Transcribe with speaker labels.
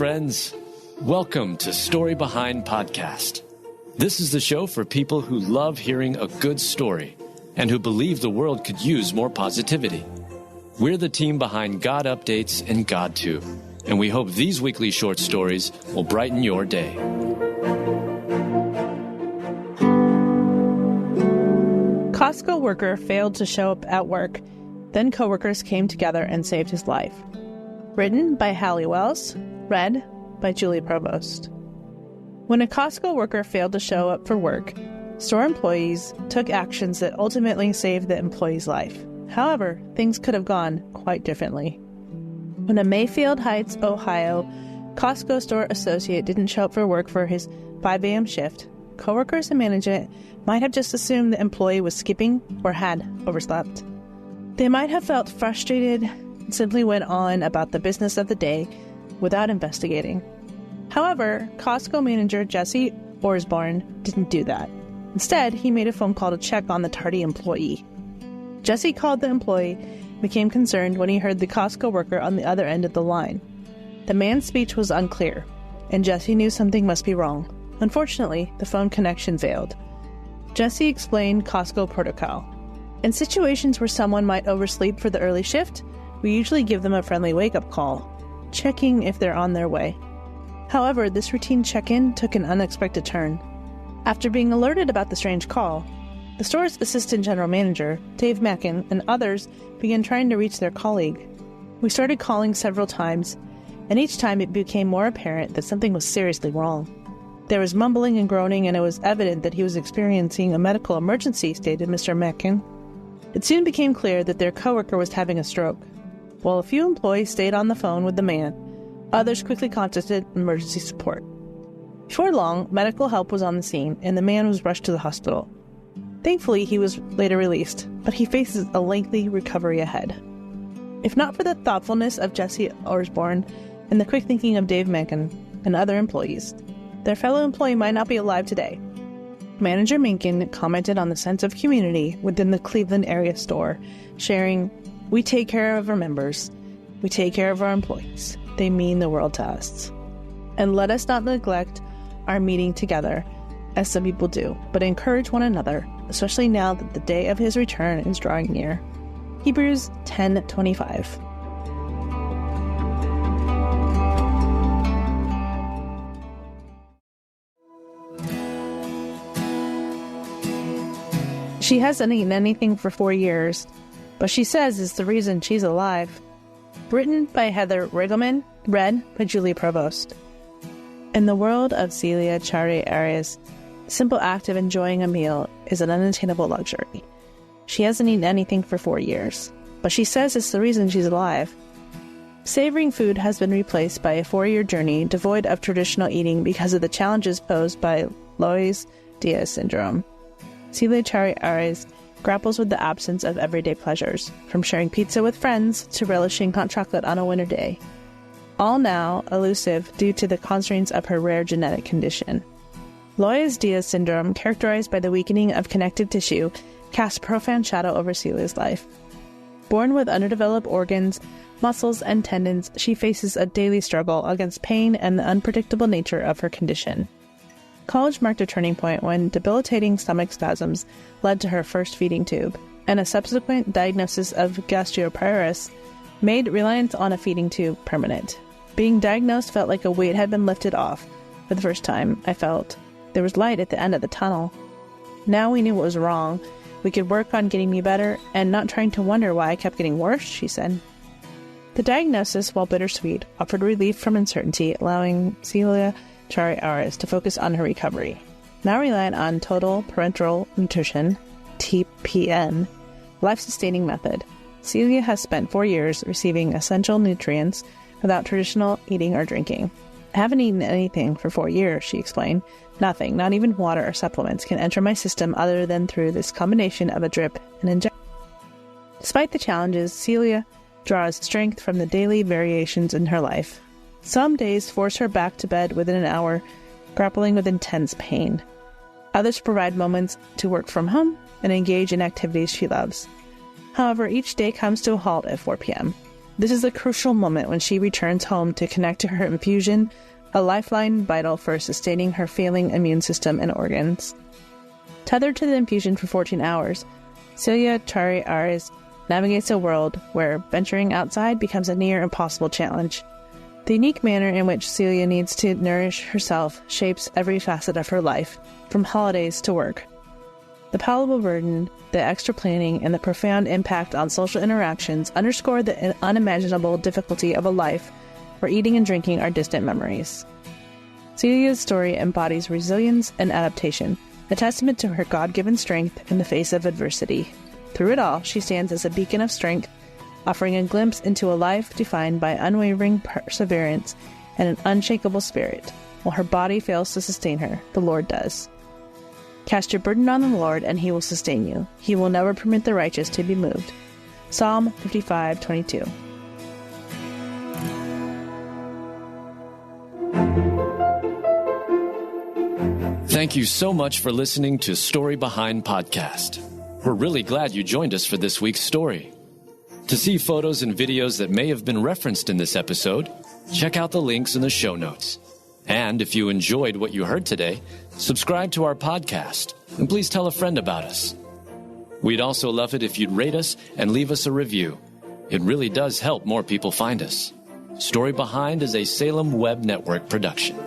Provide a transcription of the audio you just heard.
Speaker 1: friends. Welcome to Story Behind Podcast. This is the show for people who love hearing a good story and who believe the world could use more positivity. We're the team behind God Updates and God Too, and we hope these weekly short stories will brighten your day.
Speaker 2: Costco worker failed to show up at work. Then coworkers came together and saved his life. Written by Hallie Wells. Read by Julie Provost. When a Costco worker failed to show up for work, store employees took actions that ultimately saved the employee's life. However, things could have gone quite differently. When a Mayfield Heights, Ohio, Costco store associate didn't show up for work for his 5 a.m. shift, coworkers and management might have just assumed the employee was skipping or had overslept. They might have felt frustrated and simply went on about the business of the day without investigating. However, Costco manager Jesse Osborne didn't do that. Instead, he made a phone call to check on the tardy employee. Jesse called the employee and became concerned when he heard the Costco worker on the other end of the line. The man's speech was unclear, and Jesse knew something must be wrong. Unfortunately, the phone connection failed. Jesse explained Costco protocol. In situations where someone might oversleep for the early shift, we usually give them a friendly wake-up call, checking if they're on their way. However, this routine check-in took an unexpected turn. After being alerted about the strange call, the store's assistant general manager, Dave Mackin, and others began trying to reach their colleague. We started calling several times, and each time it became more apparent that something was seriously wrong. There was mumbling and groaning, and it was evident that he was experiencing a medical emergency, stated Mr. Mackin. It soon became clear that their coworker was having a stroke. While a few employees stayed on the phone with the man, others quickly contacted emergency support. Before long, medical help was on the scene, and the man was rushed to the hospital. Thankfully, he was later released, but he faces a lengthy recovery ahead. If not for the thoughtfulness of Jesse Osborne and the quick thinking of Dave Mencken and other employees, their fellow employee might not be alive today. Manager Mencken commented on the sense of community within the Cleveland area store, sharing, "We take care of our members. We take care of our employees. They mean the world to us. And let us not neglect our meeting together, as some people do, but encourage one another, especially now that the day of his return is drawing near." Hebrews 10:25. She hasn't eaten anything for 4 years, but she says it's the reason she's alive. Written by Heather Riggleman, read by Julie Provost. In the world of Celia Chari Arias, the simple act of enjoying a meal is an unattainable luxury. She hasn't eaten anything for 4 years, but she says it's the reason she's alive. Savoring food has been replaced by a 4-year journey devoid of traditional eating because of the challenges posed by Lois Diaz syndrome. Celia Chari Arias grapples with the absence of everyday pleasures, from sharing pizza with friends to relishing hot chocolate on a winter day. All now elusive due to the constraints of her rare genetic condition. Lois Diaz syndrome, characterized by the weakening of connective tissue, casts a profound shadow over Celia's life. Born with underdeveloped organs, muscles, and tendons, she faces a daily struggle against pain and the unpredictable nature of her condition. College marked a turning point when debilitating stomach spasms led to her first feeding tube, and a subsequent diagnosis of gastroparesis made reliance on a feeding tube permanent. Being diagnosed felt like a weight had been lifted off. For the first time, I felt there was light at the end of the tunnel. Now we knew what was wrong. We could work on getting me better and not trying to wonder why I kept getting worse, she said. The diagnosis, while bittersweet, offered relief from uncertainty, allowing Celia Chari Arias to focus on her recovery. Now reliant on total parenteral nutrition, TPN, life-sustaining method, Celia has spent 4 years receiving essential nutrients without traditional eating or drinking. "I haven't eaten anything for 4 years," she explained. "Nothing, not even water or supplements, can enter my system other than through this combination of a drip and injection." Despite the challenges, Celia draws strength from the daily variations in her life. Some days force her back to bed within an hour, grappling with intense pain. Others provide moments to work from home and engage in activities she loves. However, each day comes to a halt at 4 p.m. This is a crucial moment when she returns home to connect to her infusion, a lifeline vital for sustaining her failing immune system and organs. Tethered to the infusion for 14 hours, Celia Chari Ares navigates a world where venturing outside becomes a near impossible challenge. The unique manner in which Celia needs to nourish herself shapes every facet of her life, from holidays to work. The palpable burden, the extra planning, and the profound impact on social interactions underscore the unimaginable difficulty of a life where eating and drinking are distant memories. Celia's story embodies resilience and adaptation, a testament to her God-given strength in the face of adversity. Through it all, she stands as a beacon of strength, offering a glimpse into a life defined by unwavering perseverance and an unshakable spirit. While her body fails to sustain her, the Lord does. Cast your burden on the Lord, and he will sustain you. He will never permit the righteous to be moved. Psalm 55:22.
Speaker 1: Thank you so much for listening to Story Behind Podcast. We're really glad you joined us for this week's story. To see photos and videos that may have been referenced in this episode, check out the links in the show notes. And if you enjoyed what you heard today, subscribe to our podcast, and please tell a friend about us. We'd also love it if you'd rate us and leave us a review. It really does help more people find us. Story Behind is a Salem Web Network production.